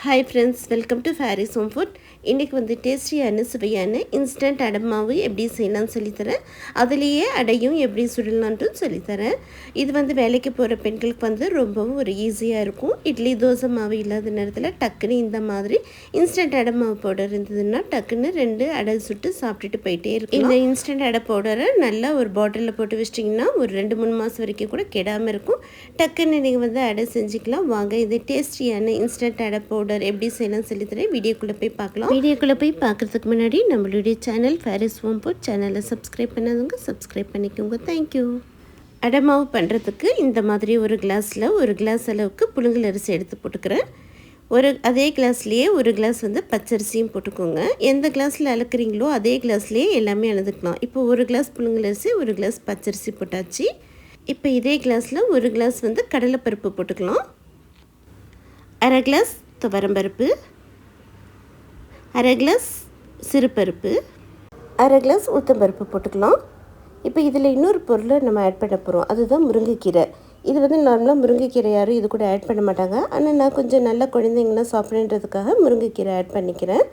Hi friends, welcome to Faris home food. இன்றைக்கி வந்து டேஸ்டியான சுவையான இன்ஸ்டன்ட் அடை மாவு எப்படி செய்யலாம்னு சொல்லித்தரேன். அதுலேயே அடையும் எப்படி சுடலான்ட்டு சொல்லித்தரேன். இது வந்து வேலைக்கு போகிற பெண்களுக்கு வந்து ரொம்பவும் ஒரு ஈஸியாக இருக்கும். இட்லி தோசை மாவு இல்லாத நேரத்தில் டக்குன்னு இந்த மாதிரி இன்ஸ்டன்ட் அடை மாவு பவுடர் இருந்ததுன்னா டக்குன்னு 2 அடை சுட்டு சாப்பிட்டுட்டு போயிட்டே இருக்கும். இந்த இன்ஸ்டன்ட் அடை பவுடரை நல்லா ஒரு பாட்டிலில் போட்டு வச்சிட்டிங்கன்னா ஒரு 2-3 மாதம் வரைக்கும் கூட கெடாமல் இருக்கும். டக்குன்னு நீங்கள் வந்து அடை செஞ்சுக்கலாம். வாங்க இது டேஸ்டியான இன்ஸ்டன்ட் அடை பவுடர் எப்படி செய்யலாம் சொல்லித்தரேன். வீடியோக்குள்ளே போய் பார்க்கலாம். வீடியோக்குள்ளே போய் பார்க்குறதுக்கு முன்னாடி நம்மளுடைய சேனல் ஃபேரிஸ் ஹோம் ஃபுட் சேனலை சப்ஸ்கிரைப் பண்ணாதவங்க சப்ஸ்கிரைப் பண்ணிக்கோங்க. தேங்க்யூ. அடை மாவு பண்ணுறதுக்கு இந்த மாதிரி ஒரு கிளாஸில் 1 கிளாஸ் அளவுக்கு புழுங்கல் அரிசி எடுத்து போட்டுக்கிறேன். அதே கிளாஸ்லேயே 1 கிளாஸ் வந்து பச்சரிசியும் போட்டுக்கோங்க. எந்த கிளாஸில் அளக்குறீங்களோ அதே கிளாஸ்லேயே எல்லாமே அளந்துக்கலாம். இப்போ 1 கிளாஸ் புழுங்கல் அரிசி 1 கிளாஸ் பச்சரிசி போட்டாச்சு. இப்போ இதே கிளாஸில் 1 கிளாஸ் வந்து கடலைப்பருப்பு போட்டுக்கலாம். 1/2 கிளாஸ் துவரம்பருப்பு, 1/2 கிளாஸ் சிறுபருப்பு, 1/2 கிளாஸ் உளுத்தம்பருப்பு போட்டுக்கலாம். இப்போ இதில் இன்னொரு பொருளை நம்ம ஆட் பண்ண போகிறோம். அதுதான் முருங்கைக்கீரை. இது வந்து நார்மலாக முருங்கைக்கீரை யாரும் இது கூட ஆட் பண்ண மாட்டாங்க. ஆனால் நான் கொஞ்சம் நல்ல குழந்தைங்களாம் சாப்பிட்றதுக்காக முருங்கைக்கீரை ஆட் பண்ணிக்கிறேன்.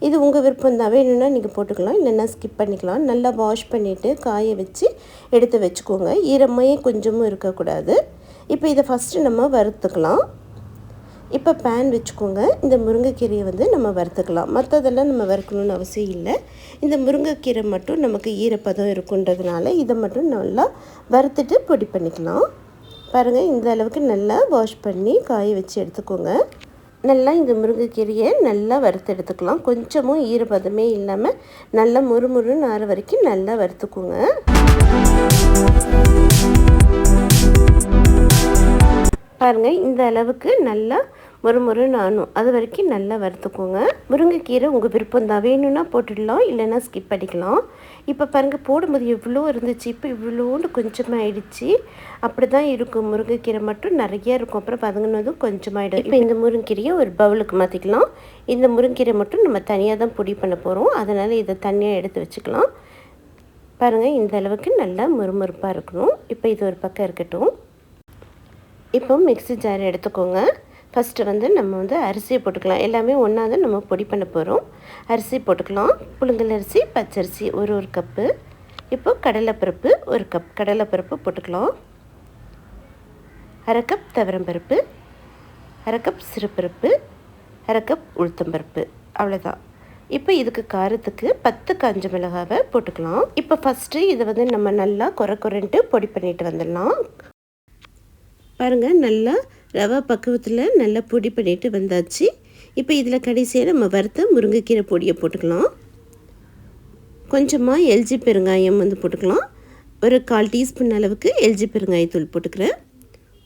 இது உங்கள் விருப்பம் தான். வேணும்னா நீங்கள் போட்டுக்கலாம், இல்லைன்னா ஸ்கிப் பண்ணிக்கலாம். நல்லா வாஷ் பண்ணிவிட்டு காய வச்சு எடுத்து வச்சுக்கோங்க. ஈரமையே கொஞ்சமும் இருக்கக்கூடாது. இப்போ இதை ஃபஸ்ட்டு நம்ம வறுத்துக்கலாம். இப்போ பேன் வச்சுக்கோங்க. இந்த முருங்கைக்கீரையை வந்து நம்ம வறுத்துக்கலாம். மற்றதெல்லாம் நம்ம வறுக்கணும்னு அவசியம் இல்லை. இந்த முருங்கைக்கீரை மட்டும் நமக்கு ஈரப்பதம் இருக்குன்றதுனால இதை மட்டும் நல்லா வறுத்துட்டு பொடி பண்ணிக்கலாம். பாருங்கள், இந்த அளவுக்கு நல்லா வாஷ் பண்ணி காய வச்சு எடுத்துக்கோங்க. நல்லா இந்த முருங்கைக்கீரையை நல்லா வறுத்து எடுத்துக்கலாம். கொஞ்சமும் ஈரப்பதமே இல்லாமல் நல்லா முறுமுறுன்னு ஆற வரைக்கும் நல்லா வறுத்துக்கோங்க. பாருங்கள், இந்த அளவுக்கு நல்லா மொறுமொறுன்னு ஆனும் அது வரைக்கும் நல்லா வறுத்துக்கோங்க. முருங்கைக்கீரை உங்கள் விருப்பம் தான். வேணும்னா போட்டுடலாம், இல்லைன்னா ஸ்கிப் பண்ணிக்கலாம். இப்போ பாருங்கள், போடும்போது எவ்வளோ இருந்துச்சு, இப்போ இவ்வளோன்னு கொஞ்சமாக ஆயிடுச்சு. அப்படி தான் இருக்கும். முருங்கைக்கீரை மட்டும் நிறையா இருக்கும், அப்புறம் பதங்கினதும் கொஞ்சமாகிடும். இப்போ இந்த முருங்கைக்கீரையை ஒரு பவுலுக்கு மாற்றிக்கலாம். இந்த முருங்கைக்கீரை மட்டும் நம்ம தனியாக தான் பொடி பண்ண போகிறோம், அதனால் இதை தனியாக எடுத்து வச்சுக்கலாம். பாருங்கள், இந்த அளவுக்கு நல்லா முறுமுறுப்பாக இருக்கணும். இப்போ இது ஒரு பக்கம் இருக்கட்டும். இப்போ மிக்ஸி ஜார் எடுத்துக்கோங்க. ஃபஸ்ட்டு வந்து நம்ம வந்து அரிசியை போட்டுக்கலாம். எல்லாமே ஒன்றா தான் நம்ம பொடி பண்ண போகிறோம். அரிசி போட்டுக்கலாம். புழுங்கல் அரிசி, பச்சரிசி ஒரு கப்பு. இப்போ கடலைப்பருப்பு 1 கப் கடலைப்பருப்பு போட்டுக்கலாம். 1/2 கப் துவரம்பருப்பு, 1/2 கப் சிறுபருப்பு, 1/2 கப் உளுத்தம்பருப்பு. அவ்வளோதான். இப்போ இதுக்கு காரத்துக்கு 10 காஞ்ச மிளகாவை போட்டுக்கலாம். இப்போ ஃபஸ்ட்டு இதை வந்து நம்ம நல்லா குறைன்ட்டு பொடி பண்ணிட்டு வந்துடலாம். பாருங்கள், நல்லா ரவா பக்குவத்தில் நல்லா பொடி பண்ணிட்டு வந்தாச்சு. இப்போ இதில் கடைசியாக நம்ம வறுத்த முருங்கைக்கீரை பொடியை போட்டுக்கலாம். கொஞ்சமாக எல்ஜி பெருங்காயம் வந்து போட்டுக்கலாம். ஒரு 1/4 டீஸ்பூன் அளவுக்கு எல்ஜி பெருங்காயத்தூள் போட்டுக்கிறேன்.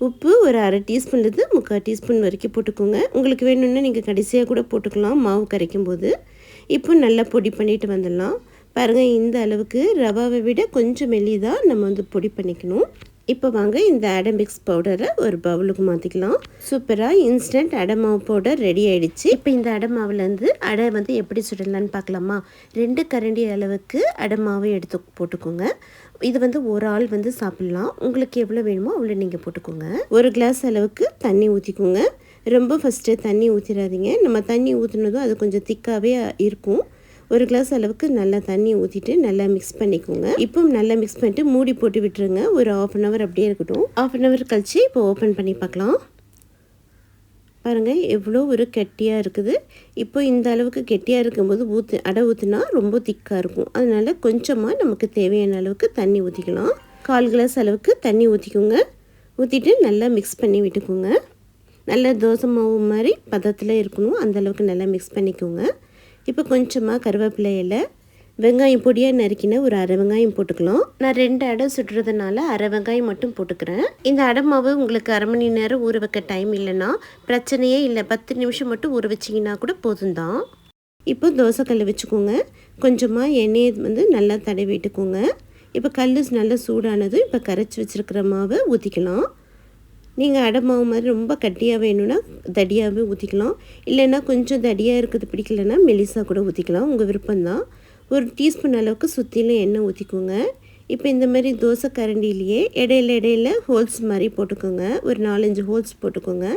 உப்பு ஒரு 1/2 டீஸ்பூன்லேருந்து 3/4 டீஸ்பூன் வரைக்கும் போட்டுக்கோங்க. உங்களுக்கு வேணும்னா நீங்கள் கடைசியாக கூட போட்டுக்கலாம் மாவு கரைக்கும் போது. இப்போ நல்லா பொடி பண்ணிட்டு வந்துடலாம். பாருங்கள், இந்த அளவுக்கு ரவாவை விட கொஞ்சம் மெல்லிதாக நம்ம வந்து பொடி பண்ணிக்கணும். இப்போ வாங்க இந்த அடை மிக்ஸ் பவுடரை ஒரு பவுலுக்கு மாற்றிக்கலாம். சூப்பராக இன்ஸ்டன்ட் அடை மாவு பவுடர் ரெடி ஆகிடுச்சு. இப்போ இந்த அடை மாவுலேருந்து அடை வந்து எப்படி சுடலான்னு பார்க்கலாமா? 2 கரண்டி அளவுக்கு அடை மாவு எடுத்து போட்டுக்கோங்க. இது வந்து ஒரு ஆள் வந்து சாப்பிட்லாம். உங்களுக்கு எவ்வளோ வேணுமோ அவ்வளோ நீங்கள் போட்டுக்கோங்க. 1 கிளாஸ் அளவுக்கு தண்ணி ஊற்றிக்கோங்க. ரொம்ப ஃபஸ்ட்டு தண்ணி ஊற்றிடாதீங்க. நம்ம தண்ணி ஊற்றினதும் அது கொஞ்சம் திக்காகவே இருக்கும். 1 கிளாஸ் அளவுக்கு நல்லா தண்ணி ஊற்றிட்டு நல்லா மிக்ஸ் பண்ணிக்கோங்க. இப்போ நல்லா மிக்ஸ் பண்ணிட்டு மூடி போட்டு விட்டுருங்க. ஒரு 1/2 hour அப்படியே இருக்கட்டும். 1/2 hour கழிச்சு இப்போ ஓப்பன் பண்ணி பார்க்கலாம். பாருங்கள், எவ்வளோ ஒரு கெட்டியாக இருக்குது. இப்போ இந்த அளவுக்கு கெட்டியாக இருக்கும்போது அடை ஊற்றினா ரொம்ப திக்காக இருக்கும். அதனால் கொஞ்சமாக நமக்கு தேவையான அளவுக்கு தண்ணி ஊற்றிக்கலாம். 1/4 கிளாஸ் அளவுக்கு தண்ணி ஊற்றிக்கோங்க. ஊற்றிட்டு நல்லா மிக்ஸ் பண்ணி விட்டுக்கோங்க. நல்லா தோசை மாவு மாதிரி பதத்தில் இருக்கணும். அந்தளவுக்கு நல்லா மிக்ஸ் பண்ணிக்கோங்க. இப்போ கொஞ்சமாக கருவேப்பிலை இலை, வெங்காயம் பொடியாக நறுக்கின ஒரு 1/2 வெங்காயம் போட்டுக்கலாம். நான் 2 அடை சுடுறதுனால 1/2 வெங்காயம் மட்டும் போட்டுக்கிறேன். இந்த அடை மாவு உங்களுக்கு 1/2 மணி நேரம் ஊற வைக்க டைம் இல்லைன்னா பிரச்சனையே இல்லை. 10 நிமிஷம் மட்டும் ஊற வச்சிங்கன்னா கூட போதும் தான். இப்போ தோசைக்கல் வச்சுக்கோங்க. கொஞ்சமாக எண்ணெயை வந்து நல்லா தடவிட்டுக்கோங்க. இப்போ கல் நல்லா சூடானதும் இப்போ கரைச்சி வச்சுருக்கிற மாவை ஊற்றிக்கலாம். நீங்கள் அடை மாவு மாதிரி ரொம்ப கட்டியாக வேணும்னா தடியாகவே ஊற்றிக்கலாம். இல்லைன்னா கொஞ்சம் தடியாக இருக்கிறது பிடிக்கலைன்னா மெலிசாக கூட ஊற்றிக்கலாம். உங்கள் விருப்பம்தான். 1 டீஸ்பூன் அளவுக்கு சுற்றிலும் எண்ணெய் ஊற்றிக்கோங்க. இப்போ இந்த மாதிரி தோசை கரண்டிலேயே இடையில ஹோல்ஸ் மாதிரி போட்டுக்கோங்க. ஒரு 4-5 ஹோல்ஸ் போட்டுக்கோங்க.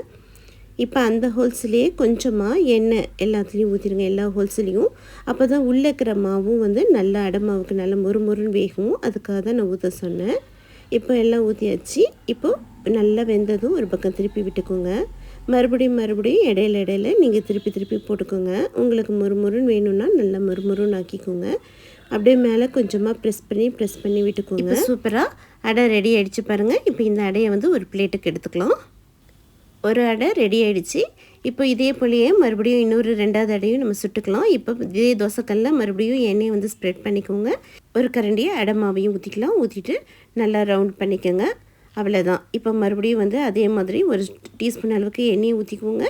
இப்போ அந்த ஹோல்ஸ்லேயே கொஞ்சமாக எண்ணெய் எல்லாத்துலேயும் ஊற்றிடுங்க, எல்லா ஹோல்ஸ்லேயும். அப்போ தான் உள்ளே இருக்கிற மாவும் வந்து நல்லா அடை மாவுக்கு நல்லா மொறுமொறுன்னு வேகும். அதுக்காக தான் நான் ஊற்ற சொன்னேன். இப்போ எல்லாம் ஊற்றியாச்சு. இப்போது நல்லா வெந்ததும் ஒரு பக்கம் திருப்பி விட்டுக்கோங்க. மறுபடியும் இடையில நீங்கள் திருப்பி போட்டுக்கோங்க. உங்களுக்கு மொறுமொறுன்னு வேணும்னா நல்லா மொறுமொறுன்னு ஆக்கிக்கோங்க. அப்படியே மேலே கொஞ்சமாக ப்ரெஸ் பண்ணி விட்டுக்கோங்க. சூப்பராக அடை ரெடி ஆகிடுச்சு பாருங்கள். இப்போ இந்த அடையை வந்து ஒரு பிளேட்டுக்கு எடுத்துக்கலாம். ஒரு அடை ரெடி ஆகிடுச்சு. இப்போ இதே போலேயே மறுபடியும் இன்னொரு 2வது அடையும் நம்ம சுட்டுக்கலாம். இப்போ இதே தோசைக்கல்லில் மறுபடியும் எண்ணெயை வந்து ஸ்ப்ரெட் பண்ணிக்கோங்க. ஒரு கரண்டியை அடை மாவையும் ஊற்றிக்கலாம். ஊற்றிட்டு நல்லா ரவுண்ட் பண்ணிக்கோங்க. அவ்வளோதான். இப்போ மறுபடியும் வந்து அதே மாதிரி ஒரு டீஸ்பூன் அளவுக்கு எண்ணெயை ஊற்றிக்கோங்க.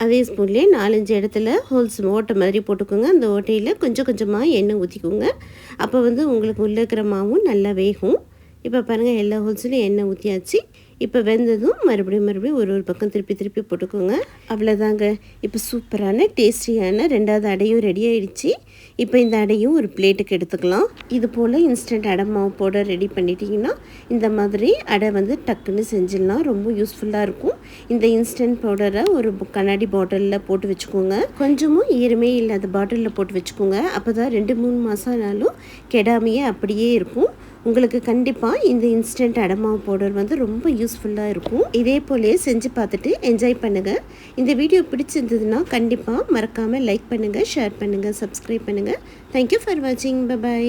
அதே ஸ்பூன்லேயே 4-5 இடத்துல ஹோல்ஸ் ஓட்டை மாதிரி போட்டுக்கோங்க. அந்த ஓட்டையில் கொஞ்சமாக எண்ணெய் ஊற்றிக்கோங்க. அப்போ வந்து உங்களுக்கு உள்ளே இருக்கிற மாவும் நல்லா வேகும். இப்போ பாருங்கள், எல்லா ஹோல்ஸ்லையும் எண்ணெய் ஊற்றியாச்சு. இப்போ வெந்ததும் மறுபடியும் ஒரு பக்கம் திருப்பி போட்டுக்கோங்க. அவ்வளோதாங்க. இப்போ சூப்பரான டேஸ்டியான 2வது அடையும் ரெடி ஆகிடுச்சு. இப்போ இந்த அடையும் ஒரு பிளேட்டுக்கு எடுத்துக்கலாம். இது போல் இன்ஸ்டன்ட் அடை மாவு பவுடர் ரெடி பண்ணிட்டீங்கன்னா இந்த மாதிரி அடை வந்து டக்குன்னு செஞ்சிடலாம். ரொம்ப யூஸ்ஃபுல்லாக இருக்கும். இந்த இன்ஸ்டன்ட் பவுடரை ஒரு கண்ணாடி பாட்டிலில் போட்டு வச்சுக்கோங்க. கொஞ்சமும் ஈரமே இல்லாத பாட்டிலில் போட்டு வச்சுக்கோங்க. அப்போ தான் 2-3 மாதம் ஆனாலும் கெடாமையே அப்படியே இருக்கும். உங்களுக்கு கண்டிப்பாக இந்த இன்ஸ்டன்ட் அடை மாவு பவுடர் வந்து ரொம்ப யூஸ்ஃபுல்லாக இருக்கும். இதே போலே செஞ்சு பார்த்துட்டு என்ஜாய் பண்ணுங்கள். இந்த வீடியோ பிடிச்சிருந்ததுன்னா கண்டிப்பாக மறக்காமல் லைக் பண்ணுங்கள், ஷேர் பண்ணுங்கள், சப்ஸ்கிரைப் பண்ணுங்கள். தேங்க்யூ ஃபார் வாட்சிங். பை.